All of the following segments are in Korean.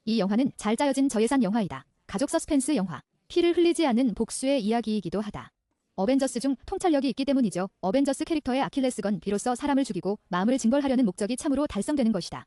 이 영화는 잘 짜여진 저예산 영화이다. 가족 서스펜스 영화. 피를 흘리지 않는 복수의 이야기이기도 하다. 어벤져스 중 통찰력이 있기 때문이죠. 어벤져스 캐릭터의 아킬레스건 비로소 사람을 죽이고 마음을 징벌하려는 목적이 참으로 달성되는 것이다.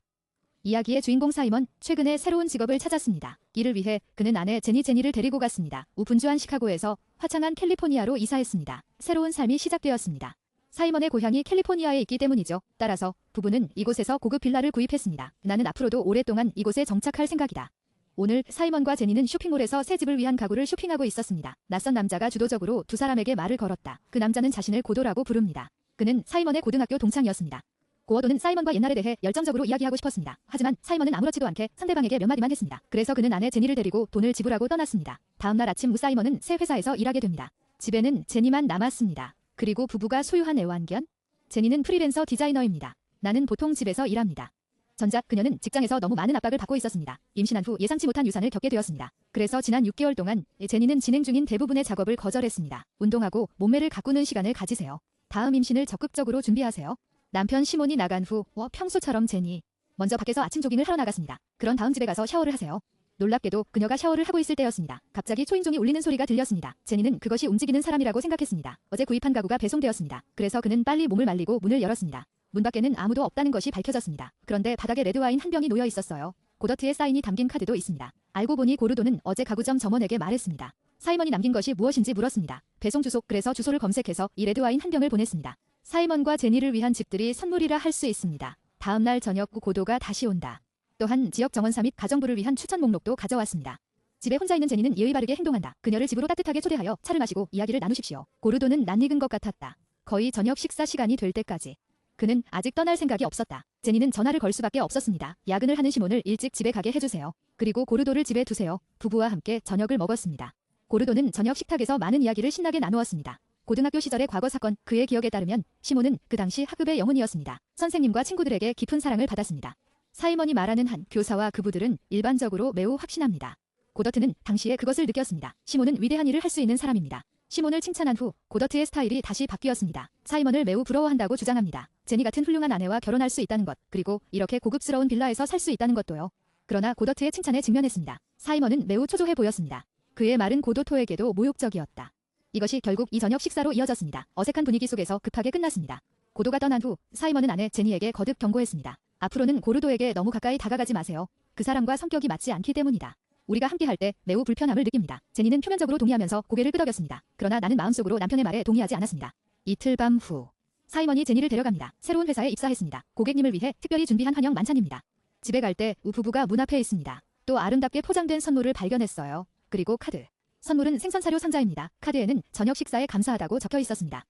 이야기의 주인공 사이먼, 최근에 새로운 직업을 찾았습니다. 이를 위해 그는 아내 제니를 데리고 갔습니다. 우분주한 시카고에서 화창한 캘리포니아로 이사했습니다. 새로운 삶이 시작되었습니다. 사이먼의 고향이 캘리포니아에 있기 때문이죠. 따라서 부부는 이곳에서 고급 빌라를 구입했습니다. 나는 앞으로도 오랫동안 이곳에 정착할 생각이다. 오늘 사이먼과 제니는 쇼핑몰에서 새 집을 위한 가구를 쇼핑하고 있었습니다. 낯선 남자가 주도적으로 두 사람에게 말을 걸었다. 그 남자는 자신을 고도라고 부릅니다. 그는 사이먼의 고등학교 동창이었습니다. 고어도는 사이먼과 옛날에 대해 열정적으로 이야기하고 싶었습니다. 하지만 사이먼은 아무렇지도 않게 상대방에게 몇 마디만 했습니다. 그래서 그는 아내 제니를 데리고 돈을 지불하고 떠났습니다. 다음날 아침 사이먼은 새 회사에서 일하게 됩니다. 집에는 제니만 남았습니다. 그리고 부부가 소유한 애완견? 제니는 프리랜서 디자이너입니다. 나는 보통 집에서 일합니다. 전작 그녀는 직장에서 너무 많은 압박을 받고 있었습니다. 임신한 후 예상치 못한 유산을 겪게 되었습니다. 그래서 지난 6개월 동안 제니는 진행 중인 대부분의 작업을 거절했습니다. 운동하고 몸매를 가꾸는 시간을 가지세요. 다음 임신을 적극적으로 준비하세요. 남편 시몬이 나간 후 평소처럼 제니 먼저 밖에서 아침 조깅을 하러 나갔습니다. 그런 다음 집에 가서 샤워를 하세요. 놀랍게도 그녀가 샤워를 하고 있을 때였습니다. 갑자기 초인종이 울리는 소리가 들렸습니다. 제니는 그것이 움직이는 사람이라고 생각했습니다. 어제 구입한 가구가 배송되었습니다. 그래서 그는 빨리 몸을 말리고 문을 열었습니다. 문 밖에는 아무도 없다는 것이 밝혀졌습니다. 그런데 바닥에 레드와인 한 병이 놓여 있었어요. 고더트의 사인이 담긴 카드도 있습니다. 알고 보니 고르도는 어제 가구점 점원에게 말했습니다. 사이먼이 남긴 것이 무엇인지 물었습니다. 배송 주소, 그래서 주소를 검색해서 이 레드와인 한 병을 보냈습니다. 사이먼과 제니를 위한 집들이 선물이라 할 수 있습니다. 다음날 저녁 고도가 다시 온다. 또한 지역 정원사 및 가정부를 위한 추천 목록도 가져왔습니다. 집에 혼자 있는 제니는 예의 바르게 행동한다. 그녀를 집으로 따뜻하게 초대하여 차를 마시고 이야기를 나누십시오. 고르도는 낯익은 것 같았다. 거의 저녁 식사 시간이 될 때까지. 그는 아직 떠날 생각이 없었다. 제니는 전화를 걸 수밖에 없었습니다. 야근을 하는 시몬을 일찍 집에 가게 해주세요. 그리고 고르도를 집에 두세요. 부부와 함께 저녁을 먹었습니다. 고르도는 저녁 식탁에서 많은 이야기를 신나게 나누었습니다. 고등학교 시절의 과거 사건, 그의 기억에 따르면 시몬은 그 당시 학급의 영혼이었습니다. 선생님과 친구들에게 깊은 사랑을 받았습니다. 사이먼이 말하는 한 교사와 그부들은 일반적으로 매우 확신합니다. 고더트는 당시에 그것을 느꼈습니다. 시몬은 위대한 일을 할 수 있는 사람입니다. 시몬을 칭찬한 후 고더트의 스타일이 다시 바뀌었습니다. 사이먼을 매우 부러워한다고 주장합니다. 제니 같은 훌륭한 아내와 결혼할 수 있다는 것, 그리고 이렇게 고급스러운 빌라에서 살 수 있다는 것도요. 그러나 고더트의 칭찬에 직면했습니다. 사이먼은 매우 초조해 보였습니다. 그의 말은 고도토에게도 모욕적이었다. 이것이 결국 이 저녁 식사로 이어졌습니다. 어색한 분위기 속에서 급하게 끝났습니다. 고도가 떠난 후 사이먼은 아내 제니에게 거듭 경고했습니다. 앞으로는 고르도에게 너무 가까이 다가가지 마세요. 그 사람과 성격이 맞지 않기 때문이다. 우리가 함께할 때 매우 불편함을 느낍니다. 제니는 표면적으로 동의하면서 고개를 끄덕였습니다. 그러나 나는 마음속으로 남편의 말에 동의하지 않았습니다. 이틀 밤 후 사이먼이 제니를 데려갑니다. 새로운 회사에 입사했습니다. 고객님을 위해 특별히 준비한 환영 만찬입니다. 집에 갈 때 부부가 문 앞에 있습니다. 또 아름답게 포장된 선물을 발견했어요. 그리고 카드. 선물은 생선사료 상자입니다. 카드에는 저녁 식사에 감사하다고 적혀 있었습니다.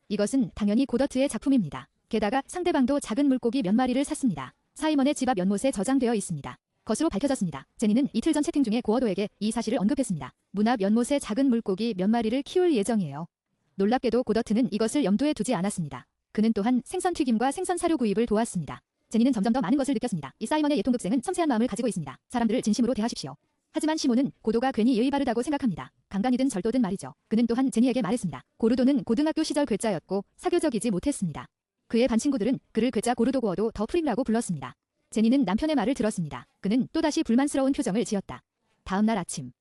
이것은 당연히 고더트의 작품입니다. 게다가 상대방도 작은 물고기 몇 마리를 샀습니다. 사이먼의 집 앞 연못에 저장되어 있습니다. 것으로 밝혀졌습니다. 제니는 이틀 전 채팅 중에 고어도에게 이 사실을 언급했습니다. 문 앞 연못에 작은 물고기 몇 마리를 키울 예정이에요. 놀랍게도 고더트는 이것을 염두에 두지 않았습니다. 그는 또한 생선 튀김과 생선 사료 구입을 도왔습니다. 제니는 점점 더 많은 것을 느꼈습니다. 이 사이먼의 예통급생은 섬세한 마음을 가지고 있습니다. 사람들을 진심으로 대하십시오. 하지만 시몬은 고도가 괜히 예의 바르다고 생각합니다. 강간이든 절도든 말이죠. 그는 또한 제니에게 말했습니다. 고르도는 고등학교 시절 괴짜였고 사교적이지 못했습니다. 그의 반 친구들은 그를 괴짜 고르도 고어도 더 프림라고 불렀습니다. 제니는 남편의 말을 들었습니다. 그는 또다시 불만스러운 표정을 지었다. 다음날 아침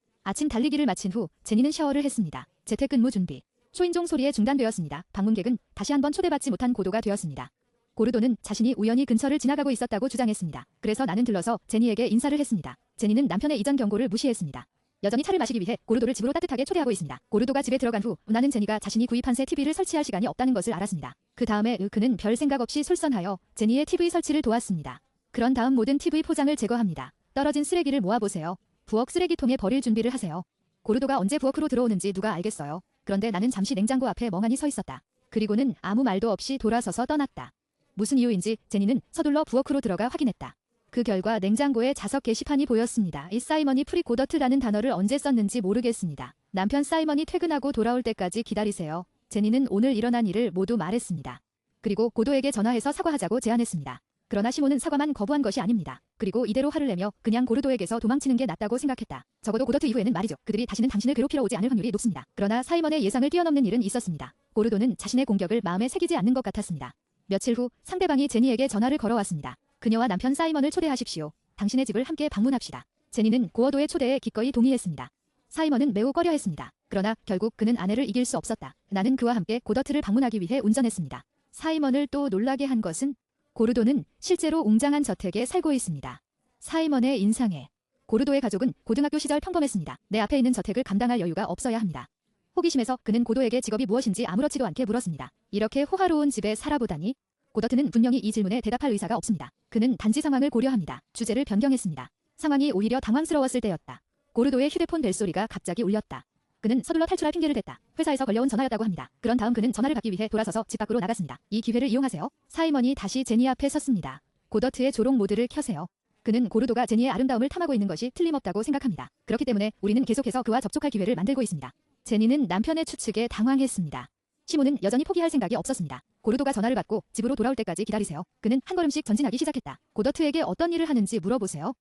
달리기를 마친 후 제니는 샤워를 했습니다. 재택근무 준비. 초인종 소리에 중단되었습니다. 방문객은 다시 한번 초대받지 못한 고도가 되었습니다. 고르도는 자신이 우연히 근처를 지나가고 있었다고 주장했습니다. 그래서 나는 들러서 제니에게 인사를 했습니다. 제니는 남편의 이전 경고를 무시했습니다. 여전히 차를 마시기 위해 고르도를 집으로 따뜻하게 초대하고 있습니다. 고르도가 집에 들어간 후 나는 제니가 자신이 구입한 새 TV를 설치할 시간이 없다는 것을 알았습니다. 그 다음에 그는 별 생각 없이 솔선하여 제니의 TV 설치를 도왔습니다. 그런 다음 모든 TV 포장을 제거합니다. 떨어진 쓰레기를 모아보세요. 부엌 쓰레기통에 버릴 준비를 하세요. 고르도가 언제 부엌으로 들어오는지 누가 알겠어요. 그런데 나는 잠시 냉장고 앞에 멍하니 서 있었다. 그리고는 아무 말도 없이 돌아서서 떠났다. 무슨 이유인지 제니는 서둘러 부엌으로 들어가 확인했다. 그 결과 냉장고에 자석 게시판이 보였습니다. 이 사이먼이 프리고더트라는 단어를 언제 썼는지 모르겠습니다. 남편 사이먼이 퇴근하고 돌아올 때까지 기다리세요. 제니는 오늘 일어난 일을 모두 말했습니다. 그리고 고도에게 전화해서 사과하자고 제안했습니다. 그러나 시몬은 사과만 거부한 것이 아닙니다. 그리고 이대로 화를 내며 그냥 고르도에게서 도망치는 게 낫다고 생각했다. 적어도 고더트 이후에는 말이죠. 그들이 다시는 당신을 괴롭히러 오지 않을 확률이 높습니다. 그러나 사이먼의 예상을 뛰어넘는 일은 있었습니다. 고르도는 자신의 공격을 마음에 새기지 않는 것 같았습니다. 며칠 후 상대방이 제니에게 전화를 걸어왔습니다. 그녀와 남편 사이먼을 초대하십시오. 당신의 집을 함께 방문합시다. 제니는 고어도의 초대에 기꺼이 동의했습니다. 사이먼은 매우 꺼려했습니다. 그러나 결국 그는 아내를 이길 수 없었다. 나는 그와 함께 고더트를 방문하기 위해 운전했습니다. 사이먼을 또 놀라게 한 것은 고르도는 실제로 웅장한 저택에 살고 있습니다. 사이먼의 인상에 고르도의 가족은 고등학교 시절 평범했습니다. 내 앞에 있는 저택을 감당할 여유가 없어야 합니다. 호기심에서 그는 고도에게 직업이 무엇인지 아무렇지도 않게 물었습니다. 이렇게 호화로운 집에 살아보다니? 고더트는 분명히 이 질문에 대답할 의사가 없습니다. 그는 단지 상황을 고려합니다. 주제를 변경했습니다. 상황이 오히려 당황스러웠을 때였다. 고르도의 휴대폰 벨소리가 갑자기 울렸다. 그는 서둘러 탈출할 핑계를 댔다. 회사에서 걸려온 전화였다고 합니다. 그런 다음 그는 전화를 받기 위해 돌아서서 집 밖으로 나갔습니다. 이 기회를 이용하세요. 사이먼이 다시 제니 앞에 섰습니다. 고더트의 조롱 모드를 켜세요. 그는 고르도가 제니의 아름다움을 탐하고 있는 것이 틀림없다고 생각합니다. 그렇기 때문에 우리는 계속해서 그와 접촉할 기회를 만들고 있습니다. 제니는 남편의 추측에 당황했습니다. 시몬은 여전히 포기할 생각이 없었습니다. 고르도가 전화를 받고 집으로 돌아올 때까지 기다리세요. 그는 한 걸음씩 전진하기 시작했다. 고더트에게 어떤 일을 하는지 물어보세요.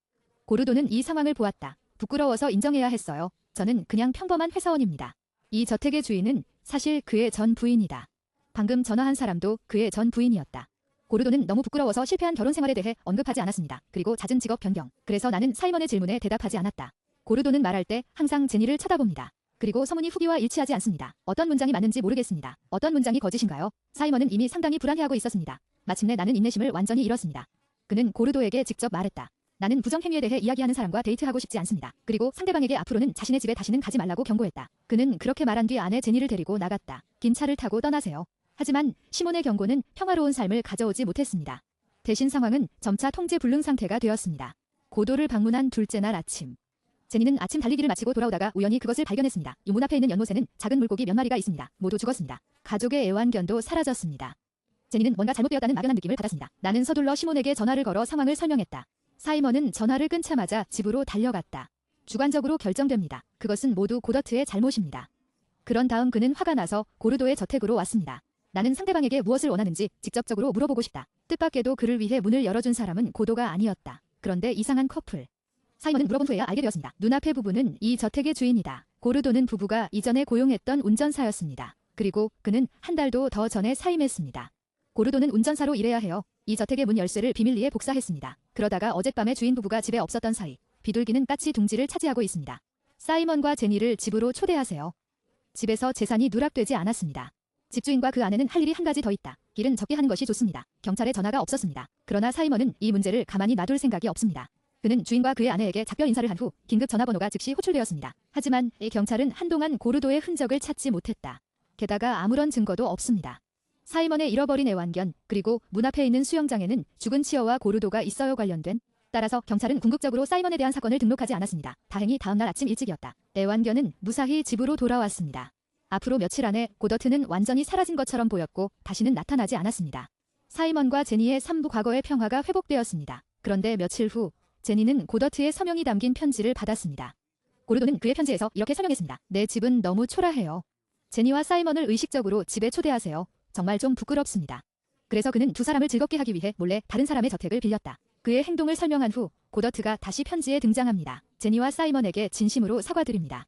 고르도는 이 상황을 보았다. 부끄러워서 인정해야 했어요. 저는 그냥 평범한 회사원입니다. 이 저택의 주인은 사실 그의 전 부인이다. 방금 전화한 사람도 그의 전 부인이었다. 고르도는 너무 부끄러워서 실패한 결혼 생활에 대해 언급하지 않았습니다. 그리고 잦은 직업 변경. 그래서 나는 사이먼의 질문에 대답하지 않았다. 고르도는 말할 때 항상 제니를 쳐다봅니다. 그리고 서문이 후기와 일치하지 않습니다. 어떤 문장이 맞는지 모르겠습니다. 어떤 문장이 거짓인가요? 사이먼은 이미 상당히 불안해하고 있었습니다. 마침내 나는 인내심을 완전히 잃었습니다. 그는 고르도에게 직접 말했다. 나는 부정행위에 대해 이야기하는 사람과 데이트하고 싶지 않습니다. 그리고 상대방에게 앞으로는 자신의 집에 다시는 가지 말라고 경고했다. 그는 그렇게 말한 뒤 아내 제니를 데리고 나갔다. 긴 차를 타고 떠나세요. 하지만 시몬의 경고는 평화로운 삶을 가져오지 못했습니다. 대신 상황은 점차 통제 불능 상태가 되었습니다. 고도를 방문한 둘째 날 아침. 제니는 아침 달리기를 마치고 돌아오다가 우연히 그것을 발견했습니다. 유문 앞에 있는 연못에는 작은 물고기 몇 마리가 있습니다. 모두 죽었습니다. 가족의 애완견도 사라졌습니다. 제니는 뭔가 잘못되었다는 막연한 느낌을 받았습니다. 나는 서둘러 시몬에게 전화를 걸어 상황을 설명했다. 사이먼은 전화를 끊자마자 집으로 달려갔다. 주관적으로 결정됩니다. 그것은 모두 고더트의 잘못입니다. 그런 다음 그는 화가 나서 고르도의 저택으로 왔습니다. 나는 상대방에게 무엇을 원하는지 직접적으로 물어보고 싶다. 뜻밖에도 그를 위해 문을 열어준 사람은 고도가 아니었다. 그런데 이상한 커플. 사이먼은 물어본 후에야 알게 되었습니다. 눈앞의 부부는 이 저택의 주인이다. 고르도는 부부가 이전에 고용했던 운전사였습니다. 그리고 그는 한 달도 더 전에 사임했습니다. 고르도는 운전사로 일해야 해요. 이 저택의 문 열쇠를 비밀리에 복사했습니다. 그러다가 어젯밤에 주인 부부가 집에 없었던 사이 비둘기는 까치 둥지를 차지하고 있습니다. 사이먼과 제니를 집으로 초대하세요. 집에서 재산이 누락되지 않았습니다. 집주인과 그 아내는 할 일이 한 가지 더 있다. 길은 적게 하는 것이 좋습니다. 경찰에 전화가 없었습니다. 그러나 사이먼은 이 문제를 가만히 놔둘 생각이 없습니다. 그는 주인과 그의 아내에게 작별 인사를 한 후 긴급 전화번호가 즉시 호출되었습니다. 하지만 이 경찰은 한동안 고르도의 흔적을 찾지 못했다. 게다가 아무런 증거도 없습니다. 사이먼의 잃어버린 애완견 그리고 문 앞에 있는 수영장에는 죽은 치어와 고르도가 있어요 관련된. 따라서 경찰은 궁극적으로 사이먼에 대한 사건을 등록하지 않았습니다. 다행히 다음날 아침 일찍이었다. 애완견은 무사히 집으로 돌아왔습니다. 앞으로 며칠 안에 고더트는 완전히 사라진 것처럼 보였고 다시는 나타나지 않았습니다. 사이먼과 제니의 삼부 과거의 평화가 회복되었습니다. 그런데 며칠 후 제니는 고더트의 서명이 담긴 편지를 받았습니다. 고르도는 그의 편지에서 이렇게 설명했습니다. 내 집은 너무 초라해요. 제니와 사이먼을 의식적으로 집에 초대하세요. 정말 좀 부끄럽습니다. 그래서 그는 두 사람을 즐겁게 하기 위해 몰래 다른 사람의 저택을 빌렸다. 그의 행동을 설명한 후 고더트가 다시 편지에 등장합니다. 제니와 사이먼에게 진심으로 사과드립니다.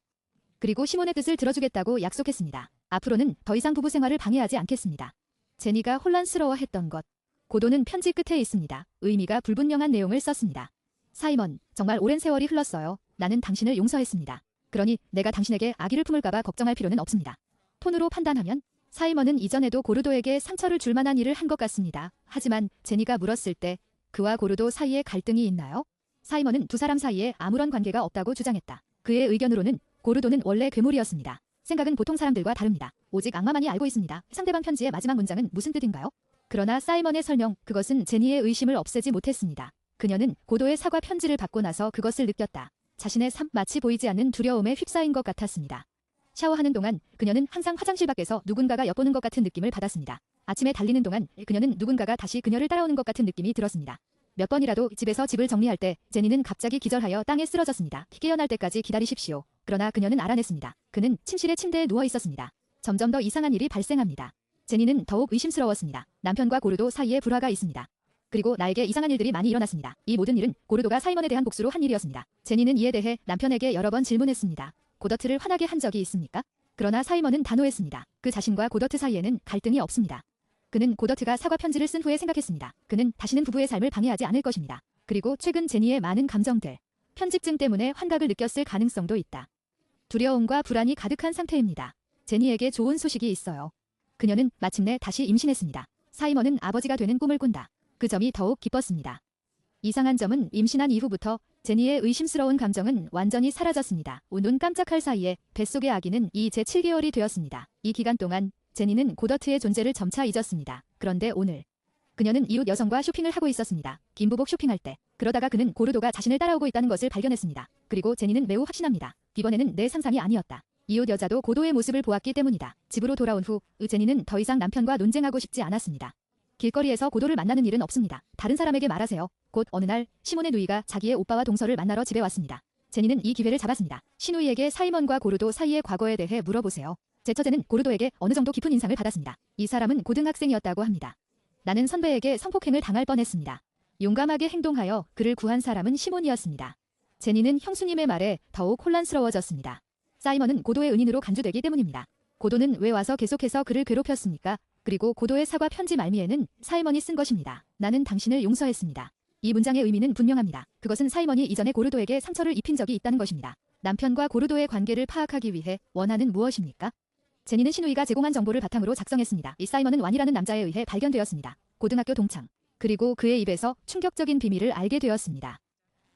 그리고 시몬의 뜻을 들어주겠다고 약속했습니다. 앞으로는 더 이상 부부 생활을 방해하지 않겠습니다. 제니가 혼란스러워했던 것. 고도는 편지 끝에 있습니다. 의미가 불분명한 내용을 썼습니다. 사이먼, 정말 오랜 세월이 흘렀어요. 나는 당신을 용서했습니다. 그러니 내가 당신에게 아기를 품을까봐 걱정할 필요는 없습니다. 톤으로 판단하면 사이먼은 이전에도 고르도에게 상처를 줄 만한 일을 한 것 같습니다. 하지만 제니가 물었을 때 그와 고르도 사이에 갈등이 있나요? 사이먼은 두 사람 사이에 아무런 관계가 없다고 주장했다. 그의 의견으로는 고르도는 원래 괴물이었습니다. 생각은 보통 사람들과 다릅니다. 오직 악마만이 알고 있습니다. 상대방 편지의 마지막 문장은 무슨 뜻인가요? 그러나 사이먼의 설명, 그것은 제니의 의심을 없애지 못했습니다. 그녀는 고도의 사과 편지를 받고 나서 그것을 느꼈다. 자신의 삶 마치 보이지 않는 두려움에 휩싸인 것 같았습니다. 샤워하는 동안 그녀는 항상 화장실 밖에서 누군가가 엿보는 것 같은 느낌을 받았습니다. 아침에 달리는 동안 그녀는 누군가가 다시 그녀를 따라오는 것 같은 느낌이 들었습니다. 몇 번이라도 집에서 집을 정리할 때 제니는 갑자기 기절하여 땅에 쓰러졌습니다. 깨어날 때까지 기다리십시오. 그러나 그녀는 알아냈습니다. 그는 침실의 침대에 누워 있었습니다. 점점 더 이상한 일이 발생합니다. 제니는 더욱 의심스러웠습니다. 남편과 고르도 사이에 불화가 있습니다. 그리고 나에게 이상한 일들이 많이 일어났습니다. 이 모든 일은 고르도가 사이먼에 대한 복수로 한 일이었습니다. 제니는 이에 대해 남편에게 여러 번 질문했습니다. 고더트를 화나게 한 적이 있습니까? 그러나 사이먼은 단호했습니다. 그 자신과 고더트 사이에는 갈등이 없습니다. 그는 고더트가 사과 편지를 쓴 후에 생각했습니다. 그는 다시는 부부의 삶을 방해하지 않을 것입니다. 그리고 최근 제니의 많은 감정들. 편집증 때문에 환각을 느꼈을 가능성도 있다. 두려움과 불안이 가득한 상태입니다. 제니에게 좋은 소식이 있어요. 그녀는 마침내 다시 임신했습니다. 사이먼은 아버지가 되는 꿈을 꾼다. 그 점이 더욱 기뻤습니다. 이상한 점은 임신한 이후부터 제니의 의심스러운 감정은 완전히 사라졌습니다. 눈 깜짝할 사이에 뱃속의 아기는 이제 7개월이 되었습니다. 이 기간 동안 제니는 고더트의 존재를 점차 잊었습니다. 그런데 오늘 그녀는 이웃 여성과 쇼핑을 하고 있었습니다. 김부복 쇼핑할 때. 그러다가 그는 고르도가 자신을 따라오고 있다는 것을 발견했습니다. 그리고 제니는 매우 확신합니다. 이번에는 내 상상이 아니었다. 이웃 여자도 고도의 모습을 보았기 때문이다. 집으로 돌아온 후 제니는 더 이상 남편과 논쟁하고 싶지 않았습니다. 길거리에서 고도를 만나는 일은 없습니다. 다른 사람에게 말하세요. 곧 어느 날 시몬의 누이가 자기의 오빠와 동서를 만나러 집에 왔습니다. 제니는 이 기회를 잡았습니다. 시누이에게 사이먼과 고르도 사이의 과거에 대해 물어보세요. 제 처제는 고르도에게 어느 정도 깊은 인상을 받았습니다. 이 사람은 고등학생이었다고 합니다. 나는 선배에게 성폭행을 당할 뻔했습니다. 용감하게 행동하여 그를 구한 사람은 시몬이었습니다. 제니는 형수님의 말에 더욱 혼란스러워졌습니다. 사이먼은 고도의 은인으로 간주되기 때문입니다. 고도는 왜 와서 계속해서 그를 괴롭혔습니까? 그리고 고도의 사과 편지 말미에는 사이먼이 쓴 것입니다. 나는 당신을 용서했습니다. 이 문장의 의미는 분명합니다. 그것은 사이먼이 이전에 고르도에게 상처를 입힌 적이 있다는 것입니다. 남편과 고르도의 관계를 파악하기 위해 원하는 무엇입니까? 제니는 시누이가 제공한 정보를 바탕으로 작성했습니다. 이 사이먼은 완이라는 남자에 의해 발견되었습니다. 고등학교 동창. 그리고 그의 입에서 충격적인 비밀을 알게 되었습니다.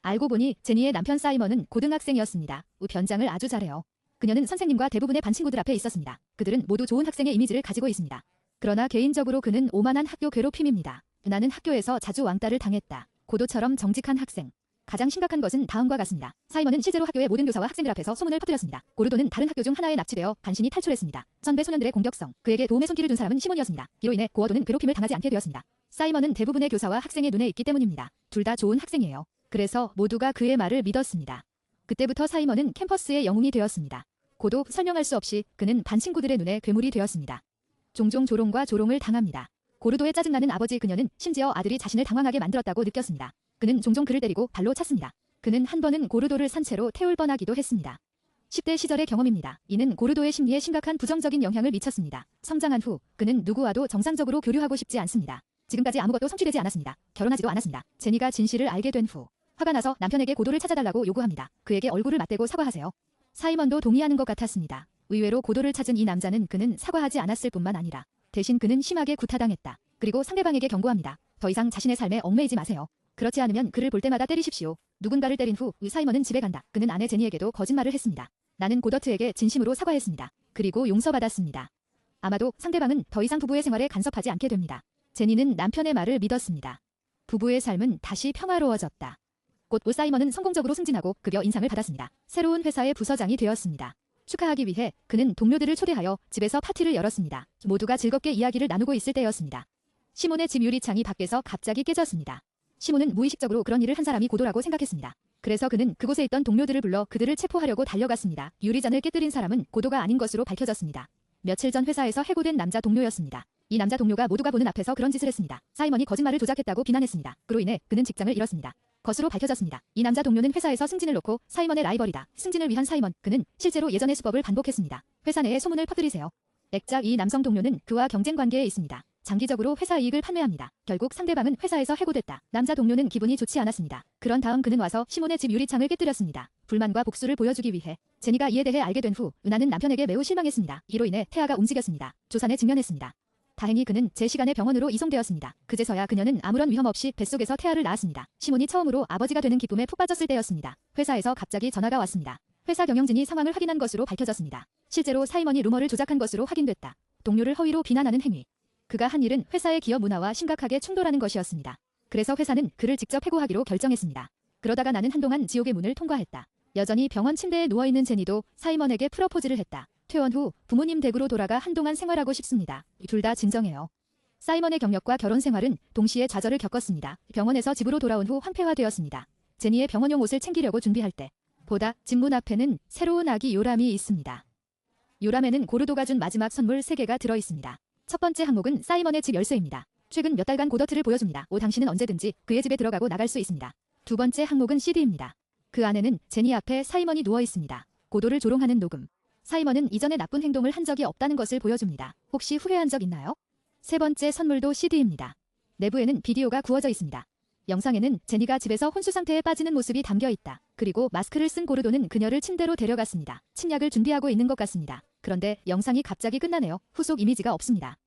알고 보니 제니의 남편 사이먼은 고등학생이었습니다. 변장을 아주 잘해요. 그녀는 선생님과 대부분의 반 친구들 앞에 있었습니다. 그들은 모두 좋은 학생의 이미지를 가지고 있습니다. 그러나 개인적으로 그는 오만한 학교 괴롭힘입니다. 나는 학교에서 자주 왕따를 당했다. 고도처럼 정직한 학생. 가장 심각한 것은 다음과 같습니다. 사이먼은 실제로 학교의 모든 교사와 학생들 앞에서 소문을 퍼뜨렸습니다. 고르도는 다른 학교 중 하나에 납치되어 간신히 탈출했습니다. 선배 소년들의 공격성, 그에게 도움의 손길을 준 사람은 시몬이었습니다. 이로 인해 고어도는 괴롭힘을 당하지 않게 되었습니다. 사이먼은 대부분의 교사와 학생의 눈에 있기 때문입니다. 둘 다 좋은 학생이에요. 그래서 모두가 그의 말을 믿었습니다. 그때부터 사이먼은 캠퍼스의 영웅이 되었습니다. 고도 설명할 수 없이 그는 반 친구들의 눈에 괴물이 되었습니다. 종종 조롱과 조롱을 당합니다. 고르도의 짜증나는 아버지 그녀는 심지어 아들이 자신을 당황하게 만들었다고 느꼈습니다. 그는 종종 그를 때리고 발로 찼습니다. 그는 한 번은 고르도를 산채로 태울 뻔하기도 했습니다. 10대 시절의 경험입니다. 이는 고르도의 심리에 심각한 부정적인 영향을 미쳤습니다. 성장한 후 그는 누구와도 정상적으로 교류하고 싶지 않습니다. 지금까지 아무것도 성취되지 않았습니다. 결혼하지도 않았습니다. 제니가 진실을 알게 된 후 화가 나서 남편에게 고도를 찾아달라고 요구합니다. 그에게 얼굴을 맞대고 사과하세요. 사이먼도 동의하는 것 같았습니다. 의외로 고도를 찾은 이 남자는 그는 사과하지 않았을 뿐만 아니라 대신 그는 심하게 구타당했다. 그리고 상대방에게 경고합니다. 더 이상 자신의 삶에 얽매이지 마세요. 그렇지 않으면 그를 볼 때마다 때리십시오. 누군가를 때린 후 사이먼은 집에 간다. 그는 아내 제니에게도 거짓말을 했습니다. 나는 고더트에게 진심으로 사과했습니다. 그리고 용서받았습니다. 아마도 상대방은 더 이상 부부의 생활에 간섭하지 않게 됩니다. 제니는 남편의 말을 믿었습니다. 부부의 삶은 다시 평화로워졌다. 곧 사이먼은 성공적으로 승진하고 급여 인상을 받았습니다. 새로운 회사의 부서장이 되었습니다. 축하하기 위해 그는 동료들을 초대하여 집에서 파티를 열었습니다. 모두가 즐겁게 이야기를 나누고 있을 때였습니다. 시몬의 집 유리창이 밖에서 갑자기 깨졌습니다. 시몬은 무의식적으로 그런 일을 한 사람이 고도라고 생각했습니다. 그래서 그는 그곳에 있던 동료들을 불러 그들을 체포하려고 달려갔습니다. 유리잔을 깨뜨린 사람은 고도가 아닌 것으로 밝혀졌습니다. 며칠 전 회사에서 해고된 남자 동료였습니다. 이 남자 동료가 모두가 보는 앞에서 그런 짓을 했습니다. 사이먼이 거짓말을 조작했다고 비난했습니다. 그로 인해 그는 직장을 잃었습니다. 것으로 밝혀졌습니다. 이 남자 동료는 회사에서 승진을 놓고 사이먼의 라이벌이다. 승진을 위한 사이먼, 그는 실제로 예전의 수법을 반복했습니다. 회사 내에 소문을 퍼뜨리세요. 액작 이 남성 동료는 그와 경쟁 관계에 있습니다. 장기적으로 회사 이익을 판매합니다. 결국 상대방은 회사에서 해고됐다. 남자 동료는 기분이 좋지 않았습니다. 그런 다음 그는 와서 시몬의 집 유리창을 깨뜨렸습니다. 불만과 복수를 보여주기 위해. 제니가 이에 대해 알게 된 후 은하는 남편에게 매우 실망했습니다. 이로 인해 태아가 움직였습니다. 조산에 직면했습니다. 다행히 그는 제 시간에 병원으로 이송되었습니다. 그제서야 그녀는 아무런 위험 없이 뱃속에서 태아를 낳았습니다. 시몬이 처음으로 아버지가 되는 기쁨에 푹 빠졌을 때였습니다. 회사에서 갑자기 전화가 왔습니다. 회사 경영진이 상황을 확인한 것으로 밝혀졌습니다. 실제로 사이먼이 루머를 조작한 것으로 확인됐다. 동료를 허위로 비난하는 행위. 그가 한 일은 회사의 기업 문화와 심각하게 충돌하는 것이었습니다. 그래서 회사는 그를 직접 해고하기로 결정했습니다. 그러다가 나는 한동안 지옥의 문을 통과했다. 여전히 병원 침대에 누워있는 제니도 사이먼에게 프러포즈를 했다. 퇴원 후 부모님 댁으로 돌아가 한동안 생활하고 싶습니다. 둘 다 진정해요. 사이먼의 경력과 결혼 생활은 동시에 좌절을 겪었습니다. 병원에서 집으로 돌아온 후 황폐화되었습니다. 제니의 병원용 옷을 챙기려고 준비할 때 보다 집 문 앞에는 새로운 아기 요람이 있습니다. 요람에는 고르도가 준 마지막 선물 3개가 들어있습니다. 첫 번째 항목은 사이먼의 집 열쇠입니다. 최근 몇 달간 고더트를 보여줍니다. 당신은 언제든지 그의 집에 들어가고 나갈 수 있습니다. 두 번째 항목은 CD입니다. 그 안에는 제니 앞에 사이먼이 누워 있습니다. 고도를 조롱하는 녹음. 사이먼은 이전에 나쁜 행동을 한 적이 없다는 것을 보여줍니다. 혹시 후회한 적 있나요? 세 번째 선물도 CD입니다. 내부에는 비디오가 구워져 있습니다. 영상에는 제니가 집에서 혼수 상태에 빠지는 모습이 담겨 있다. 그리고 마스크를 쓴 고르도는 그녀를 침대로 데려갔습니다. 침략을 준비하고 있는 것 같습니다. 그런데 영상이 갑자기 끝나네요. 후속 이미지가 없습니다.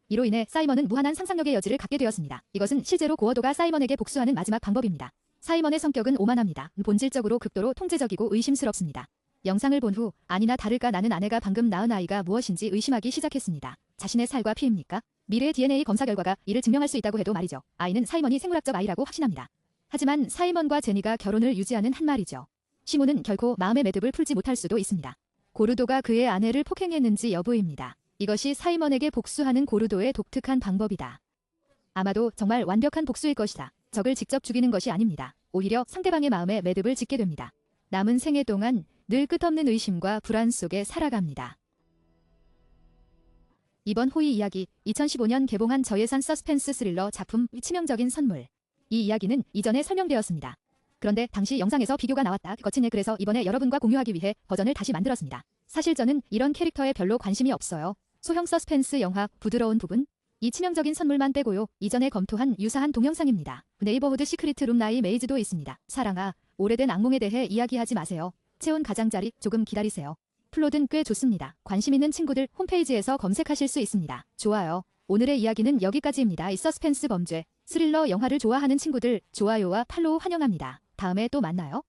이로 인해 사이먼은 무한한 상상력의 여지를 갖게 되었습니다. 이것은 실제로 고어도가 사이먼에게 복수하는 마지막 방법입니다. 사이먼의 성격은 오만합니다. 본질적으로 극도로 통제적이고 의심스럽습니다. 영상을 본 후 아니나 다를까 나는 아내가 방금 낳은 아이가 무엇인지 의심하기 시작했습니다. 자신의 살과 피입니까? 미래의 DNA 검사 결과가 이를 증명할 수 있다고 해도 말이죠. 아이는 사이먼이 생물학적 아이라고 확신합니다. 하지만 사이먼과 제니가 결혼을 유지하는 한 말이죠. 시모는 결코 마음의 매듭을 풀지 못할 수도 있습니다. 고르도가 그의 아내를 폭행했는지 여부입니다. 이것이 사이먼에게 복수하는 고르도의 독특한 방법이다. 아마도 정말 완벽한 복수일 것이다. 적을 직접 죽이는 것이 아닙니다. 오히려 상대방의 마음에 매듭을 짓게 됩니다. 남은 생애 동안 늘 끝없는 의심과 불안 속에 살아갑니다. 이번 호의 이야기, 2015년 개봉한 저예산 서스펜스 스릴러 작품 치명적인 선물. 이 이야기는 이전에 설명되었습니다. 그런데 당시 영상에서 비교가 나왔다. 거친 예 그래서 이번에 여러분과 공유하기 위해 버전을 다시 만들었습니다. 사실 저는 이런 캐릭터에 별로 관심이 없어요. 소형 서스펜스 영화 부드러운 부분? 이 치명적인 선물만 빼고요. 이전에 검토한 유사한 동영상입니다. 네이버후드 시크릿 룸 나이 메이즈도 있습니다. 사랑아, 오래된 악몽에 대해 이야기하지 마세요. 체온 가장자리 조금 기다리세요. 플롯은 꽤 좋습니다. 관심 있는 친구들 홈페이지에서 검색하실 수 있습니다. 좋아요. 오늘의 이야기는 여기까지입니다. 이 서스펜스 범죄, 스릴러 영화를 좋아하는 친구들 좋아요와 팔로우 환영합니다. 다음에 또 만나요.